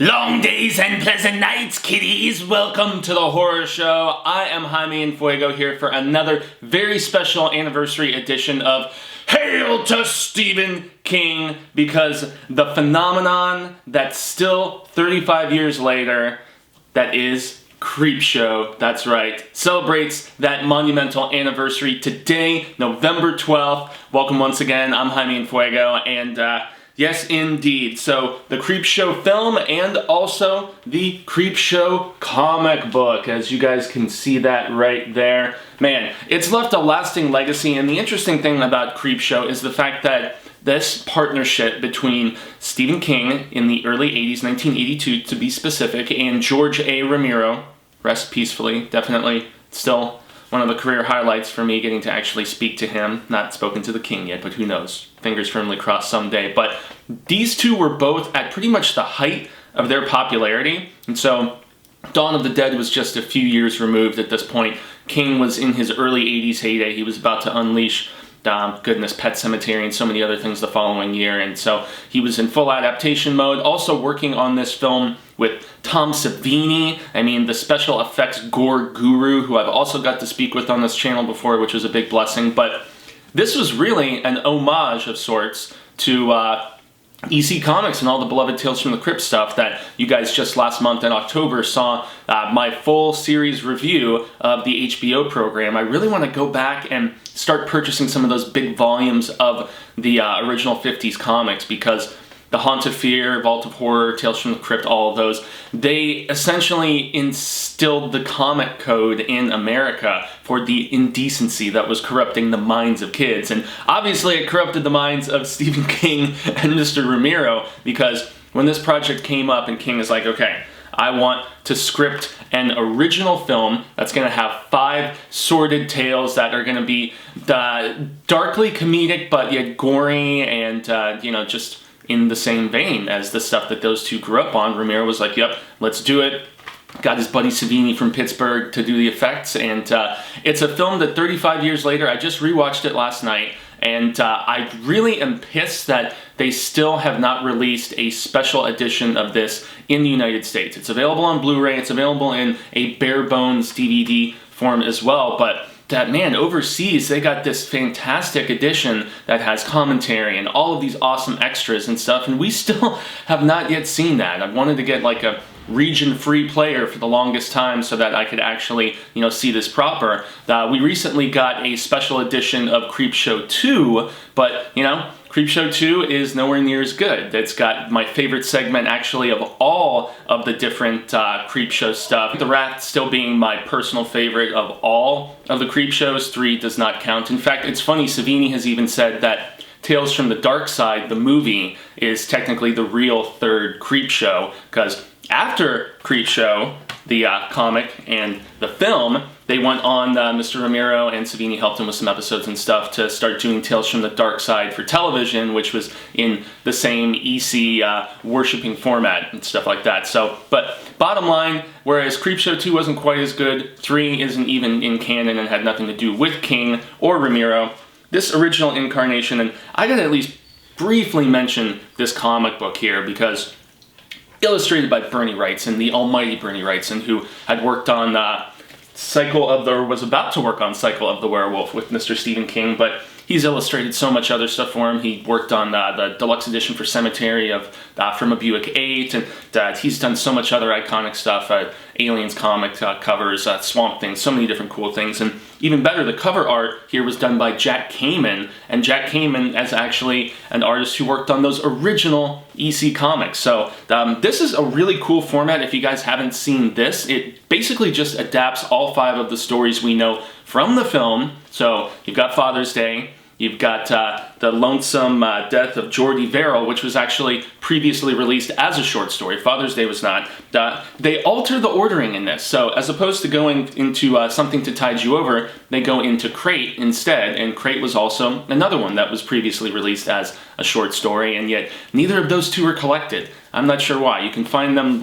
Long days and pleasant nights, kiddies! Welcome to the horror show. I am Jaime and Fuego here for another very special anniversary edition of Hail to Stephen King, because the phenomenon that's still 35 years later, that is Creepshow, that's right, celebrates that monumental anniversary today, November 12th. Welcome once again, I'm Jaime and Fuego, and yes, indeed. So, the Creepshow film and also the Creepshow comic book, as you guys can see that right there. Man, it's left a lasting legacy, and the interesting thing about Creepshow is the fact that this partnership between Stephen King in the early 80s, 1982 to be specific, and George A. Romero, rest peacefully, definitely still one of the career highlights for me, getting to actually speak to him. Not spoken to the king yet, but who knows? Fingers firmly crossed someday. But these two were both at pretty much the height of their popularity. And so Dawn of the Dead was just a few years removed at this point. King was in his early 80s heyday. He was about to unleash Pet Sematary and so many other things the following year. And so he was in full adaptation mode. Also working on this film with Tom Savini, the special effects gore guru, who I've also got to speak with on this channel before, which was a big blessing. But this was really an homage of sorts to EC Comics and all the beloved Tales from the Crypt stuff that you guys just last month in October saw my full series review of the HBO program. I really want to go back and start purchasing some of those big volumes of the original 50s comics, because The Haunt of Fear, Vault of Horror, Tales from the Crypt, all of those, they essentially instilled the comic code in America for the indecency that was corrupting the minds of kids. And obviously it corrupted the minds of Stephen King and Mr. Romero, because when this project came up and King is like, okay, I want to script an original film that's going to have 5 sordid tales that are going to be darkly comedic but yet gory and, just in the same vein as the stuff that those two grew up on. Romero was like, yep, let's do it. Got his buddy Savini from Pittsburgh to do the effects, and it's a film that 35 years later, I just rewatched it last night, and I really am pissed that they still have not released a special edition of this in the United States. It's available on Blu-ray, it's available in a bare bones DVD form as well, but man, overseas, they got this fantastic edition that has commentary and all of these awesome extras and stuff, and we still have not yet seen that. I wanted to get like a region-free player for the longest time so that I could actually, see this proper. We recently got a special edition of Creepshow 2, but, Creepshow 2 is nowhere near as good. It's got my favorite segment, actually, of all of the different Creepshow stuff. The Rat still being my personal favorite of all of the Creepshows. 3 does not count. In fact, it's funny, Savini has even said that Tales from the Dark Side, the movie, is technically the real third Creepshow, because after Creepshow, the comic and the film, they went on, Mr. Romero and Savini helped him with some episodes and stuff to start doing Tales from the Dark Side for television, which was in the same EC worshipping format and stuff like that. So, but bottom line, whereas Creepshow 2 wasn't quite as good, 3 isn't even in canon and had nothing to do with King or Romero, this original incarnation, and I gotta at least briefly mention this comic book here, because illustrated by Bernie Wrightson, the almighty Bernie Wrightson, who had worked on was about to work on Cycle of the Werewolf with Mr. Stephen King, but he's illustrated so much other stuff for him. He worked on the deluxe edition for Cemetery of From a Buick 8, and he's done so much other iconic stuff, Aliens comic covers, Swamp Thing, so many different cool things. And even better, the cover art here was done by Jack Kamen, and Jack Kamen is actually an artist who worked on those original EC comics. So this is a really cool format. If you guys haven't seen this, it basically just adapts all 5 of the stories we know from the film. So you've got Father's Day, you've got the lonesome death of Jordy Verrill, which was actually previously released as a short story. Father's Day was not. They alter the ordering in this. So as opposed to going into Something to Tide You Over, they go into Crate instead. And Crate was also another one that was previously released as a short story, and yet neither of those two are collected. I'm not sure why. You can find them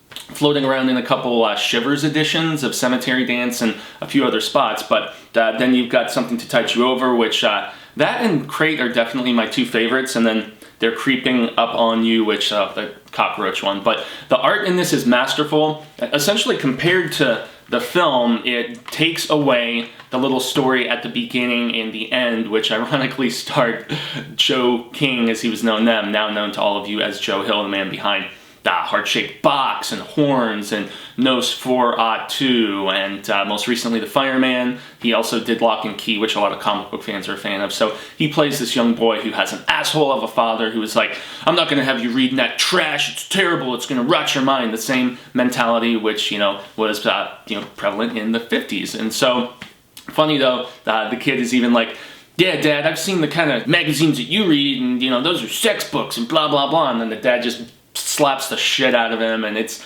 floating around in a couple Shivers editions of Cemetery Dance and a few other spots, but then you've got Something to Tide You Over, which that and Crate are definitely my 2 favorites, and then they're creeping up on you, which the cockroach one. But the art in this is masterful. Essentially, compared to the film, it takes away the little story at the beginning and the end, which ironically starred Joe King, as he was known then, now known to all of you as Joe Hill, the man behind the heart-shaped box and horns and Nos 4-2 and most recently the Fireman. He also did Lock and Key, which a lot of comic book fans are a fan of. So he plays this young boy who has an asshole of a father who is like, I'm not going to have you reading that trash, it's terrible, it's going to rot your mind. The same mentality which, was prevalent in the 50s. And so, funny though, the kid is even like, yeah, Dad, I've seen the kind of magazines that you read, and those are sex books and blah blah blah. And then the dad just slaps the shit out of him, and it's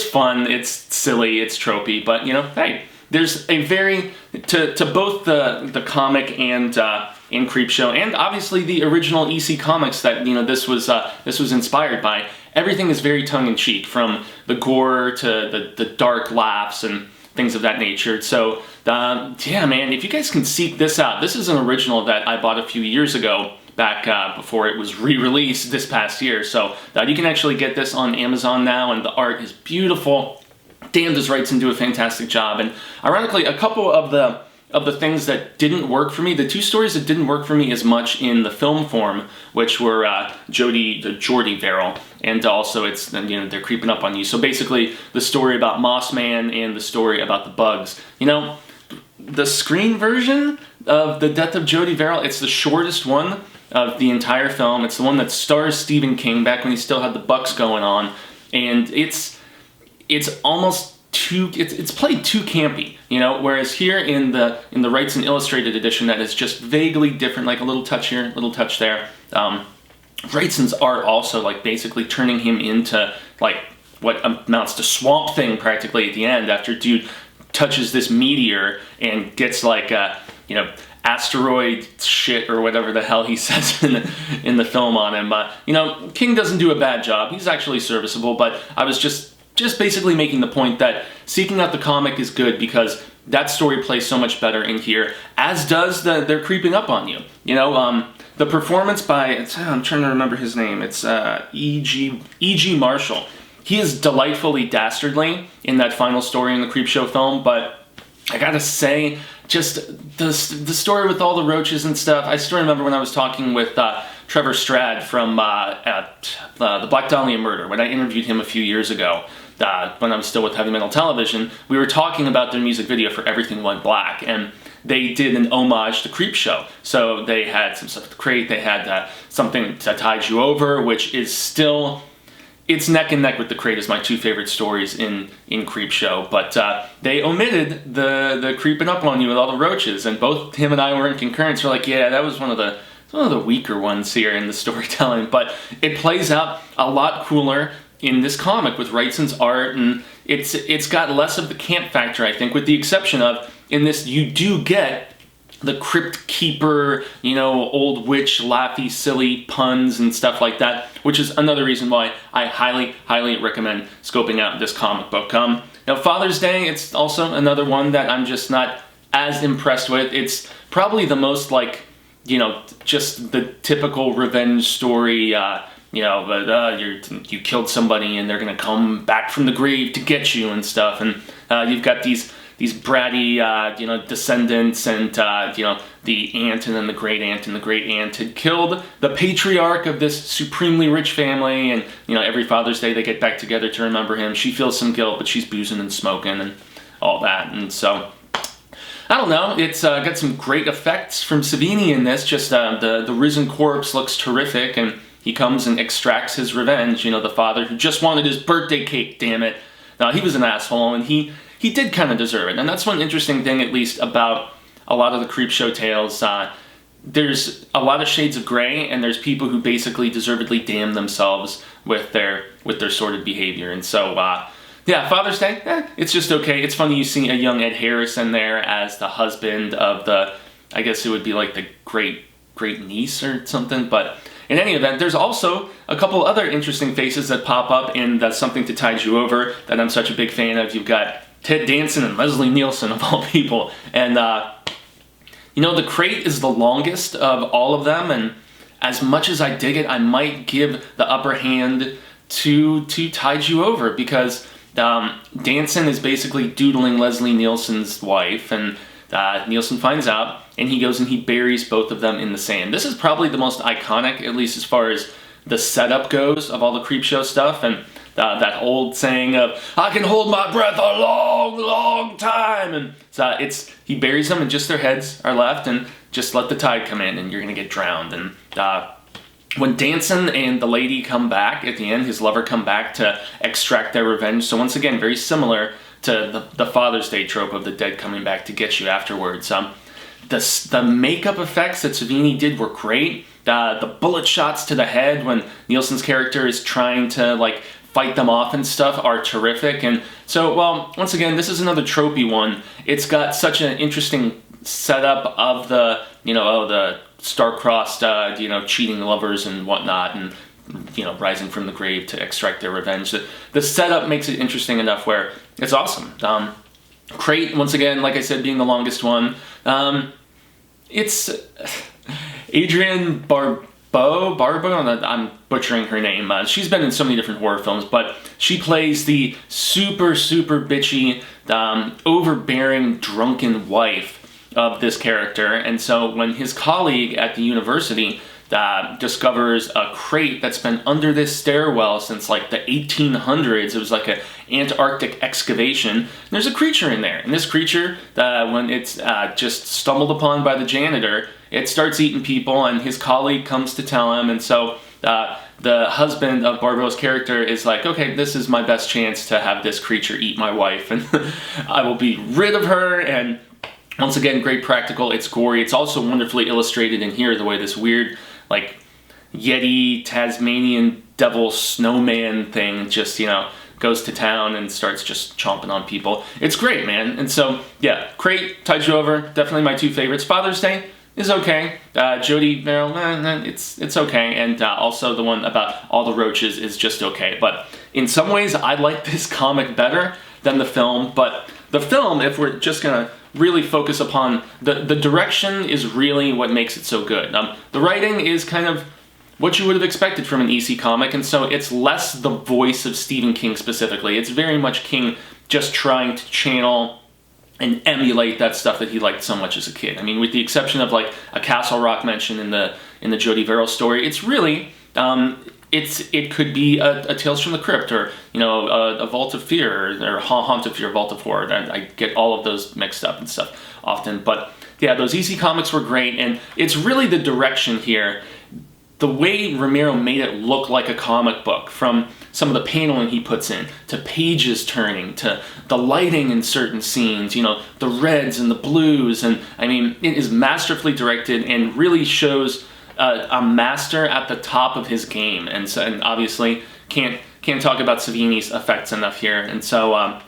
fun, it's silly, it's tropey, but hey, there's a very to both the comic and Creepshow, and obviously the original EC Comics that this was inspired by. Everything is very tongue-in-cheek, from the gore to the dark laughs and things of that nature. So yeah, man, if you guys can seek this out, this is an original that I bought a few years ago, back before it was re-released this past year. So you can actually get this on Amazon now, and the art is beautiful. Dan does Wrightson do a fantastic job, and ironically, a couple of the things that didn't work for me, the two stories that didn't work for me as much in the film form, which were Geordie Verrill, and also it's they're creeping up on you. So basically, the story about Moss Man and the story about the bugs. The screen version of The Death of Geordie Verrill, it's the shortest one of the entire film. It's the one that stars Stephen King back when he still had the Bucks going on, and it's almost it's played too campy, whereas here in the Wrightson Illustrated edition, that is just vaguely different, like a little touch here, a little touch there. Wrightson's art also like basically turning him into like what amounts to Swamp Thing practically at the end, after dude touches this meteor and gets like asteroid shit or whatever the hell he says in the film on him. King doesn't do a bad job. He's actually serviceable, but I was just basically making the point that seeking out the comic is good because that story plays so much better in here, as does they're creeping up on you. The performance by, I'm trying to remember his name, it's E.G. Marshall. He is delightfully dastardly in that final story in the Creepshow film, but I gotta say, just the story with all the roaches and stuff, I still remember when I was talking with Trevor Strad from the Black Dahlia Murder, when I interviewed him a few years ago, when I was still with Heavy Metal Television. We were talking about their music video for Everything Went Black, and they did an homage to Creepshow. So they had some stuff with the Crate, they had something that Tied You Over, which is still... It's neck and neck with the Crate as my two favorite stories in Creepshow, but they omitted the creeping up on you with all the roaches, and both him and I were in concurrence. We're like, yeah, that was one of the weaker ones here in the storytelling, but it plays out a lot cooler in this comic with Wrightson's art, and it's got less of the camp factor, I think, with the exception of, in this you do get the Crypt Keeper, old witch, laughy, silly puns and stuff like that, which is another reason why I highly, highly recommend scoping out this comic book. Now, Father's Day, it's also another one that I'm just not as impressed with. It's probably the most just the typical revenge story, you killed somebody and they're gonna come back from the grave to get you and stuff, and you've got these bratty, descendants, and, the aunt and then the great aunt, and the great aunt had killed the patriarch of this supremely rich family, and, every Father's Day they get back together to remember him. She feels some guilt, but she's boozing and smoking and all that, and so, I don't know, it's got some great effects from Savini in this. Just the risen corpse looks terrific, and he comes and extracts his revenge, the father who just wanted his birthday cake, damn it. Now, he was an asshole, and he did kind of deserve it. And that's one interesting thing, at least, about a lot of the Creepshow tales. There's a lot of shades of gray, and there's people who basically deservedly damn themselves with their sordid behavior. And so, yeah, Father's Day, it's just okay. It's funny you see a young Ed Harris in there as the husband of I guess it would be like the great niece or something, but in any event, there's also a couple other interesting faces that pop up in That's Something to Tide You Over that I'm such a big fan of. You've got Ted Danson and Leslie Nielsen, of all people. And, the Crate is the longest of all of them, and as much as I dig it, I might give the upper hand to Tide You Over, because Danson is basically doodling Leslie Nielsen's wife, and Nielsen finds out, and he goes and he buries both of them in the sand. This is probably the most iconic, at least as far as the setup goes, of all the Creepshow stuff, and that old saying of, I can hold my breath a long, long time, and so he buries them and just their heads are left, and just let the tide come in and you're gonna get drowned. And when Danson and the lady come back at the end, his lover come back to extract their revenge, so once again, very similar to the Father's Day trope of the dead coming back to get you afterwards. The makeup effects that Savini did were great. The bullet shots to the head when Nielsen's character is trying to like fight them off and stuff are terrific. And so, well, once again, this is another tropey one. It's got such an interesting setup of the star-crossed, cheating lovers and whatnot, and rising from the grave to extract their revenge. The setup makes it interesting enough where it's awesome. Crate, once again, like I said, being the longest one. It's Adrienne Barbeau, I'm butchering her name. She's been in so many different horror films, but she plays the super, super bitchy, overbearing, drunken wife of this character. And so when his colleague at the university discovers a crate that's been under this stairwell since like the 1800s, it was like an Antarctic excavation, there's a creature in there. And this creature, when it's just stumbled upon by the janitor, it starts eating people, and his colleague comes to tell him, and so the husband of Barbeau's character is like, okay, this is my best chance to have this creature eat my wife, and I will be rid of her. And once again, great practical, it's gory, it's also wonderfully illustrated in here, the way this weird, like, Yeti, Tasmanian devil snowman thing just, goes to town and starts just chomping on people. It's great, man. And so, yeah, Crate, Tide You Over, definitely my two favorites. Father's Day is okay. Jody Merrill, it's okay. And also the one about all the roaches is just okay. But in some ways, I like this comic better than the film. But the film, if we're just gonna really focus upon the direction, is really what makes it so good. The writing is kind of what you would have expected from an EC comic, and so it's less the voice of Stephen King specifically. It's very much King just trying to channel and emulate that stuff that he liked so much as a kid. I mean, with the exception of like a Castle Rock mention in the Jody Verrill story, it's really it could be a Tales from the Crypt, or a Vault of Fear, or Haunt of Fear, Vault of Horror. I get all of those mixed up and stuff often, but yeah, those EC comics were great, and it's really the direction here. The way Romero made it look like a comic book, from some of the paneling he puts in, to pages turning, to the lighting in certain scenes, the reds and the blues, and I mean, it is masterfully directed and really shows a master at the top of his game. And so, and obviously can't talk about Savini's effects enough here. And so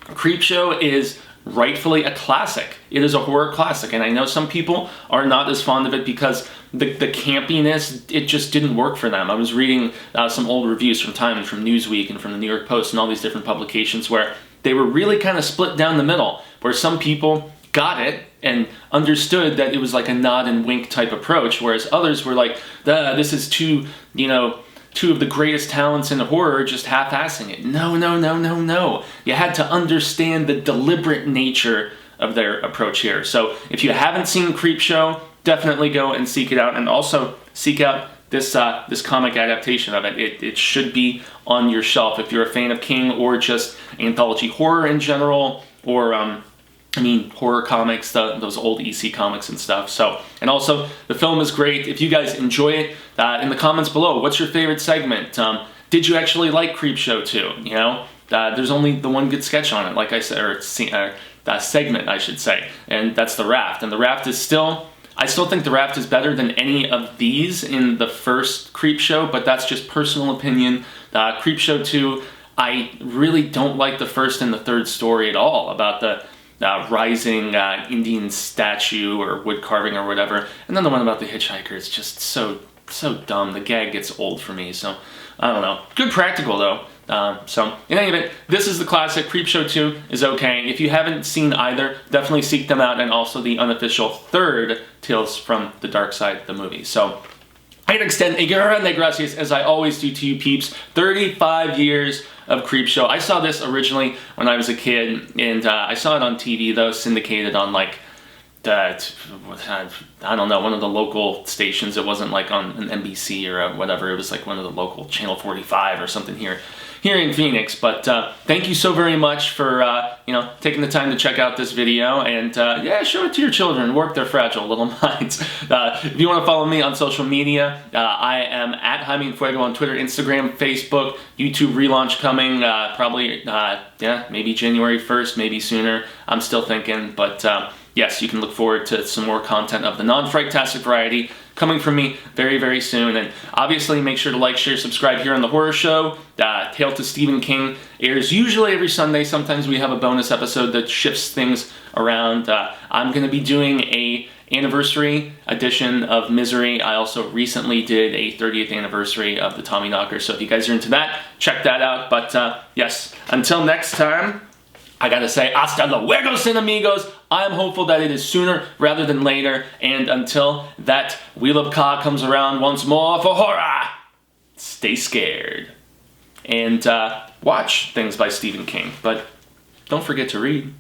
Creepshow is rightfully a classic. It is a horror classic, and I know some people are not as fond of it because the campiness, it just didn't work for them. I was reading some old reviews from Time and from Newsweek and from the New York Post and all these different publications where they were really kind of split down the middle, where some people got it and understood that it was like a nod and wink type approach, whereas others were like, this is two of the greatest talents in horror just half-assing it. No. You had to understand the deliberate nature of their approach here. So if you haven't seen Creepshow, definitely go and seek it out, and also seek out this comic adaptation of it. It should be on your shelf if you're a fan of King, or just anthology horror in general, or horror comics, those old EC comics and stuff. So, and also, the film is great. If you guys enjoy it, in the comments below, what's your favorite segment? Did you actually like Creepshow 2? There's only the one good sketch on it, like I said, or segment, I should say, and that's the raft. And the raft is still, I still think the raft is better than any of these in the first Creepshow, but that's just personal opinion. Creepshow 2, I really don't like the first and the third story at all, about the rising Indian statue or wood carving or whatever. And then the one about the hitchhiker is just so dumb. The gag gets old for me, so I don't know. Good practical though. So in any event, this is the classic. Creepshow 2 is okay. If you haven't seen either, definitely seek them out, and also the unofficial third Tales from the Dark Side, the movie. So I can extend a grande gracias, as I always do, to you peeps. 35 years of Creepshow. I saw this originally when I was a kid, and I saw it on TV, though, syndicated on, like, I don't know, one of the local stations. It wasn't, like, on an NBC or whatever. It was, like, one of the local, Channel 45 or something here in Phoenix. But thank you so very much for, you know, taking the time to check out this video. And, yeah, show it to your children. Work their fragile little minds. If you want to follow me on social media, I am at Jaime and Fuego on Twitter, Instagram, Facebook, YouTube relaunch coming, probably, yeah, maybe January 1st, maybe sooner. I'm still thinking, but yes, you can look forward to some more content of the non-Fright-tastic variety coming from me very, very soon. And obviously, make sure to like, share, subscribe here on The Horror Show. Hail to Stephen King airs usually every Sunday. Sometimes we have a bonus episode that shifts things around. I'm going to be doing a anniversary edition of Misery. I also recently did a 30th anniversary of the Tommy Knocker. So if you guys are into that, check that out. But yes, until next time, I gotta say, hasta luego, sin amigos. I am hopeful that it is sooner rather than later. And until that Wheel of Ka comes around once more for horror, stay scared. And watch things by Stephen King. But don't forget to read.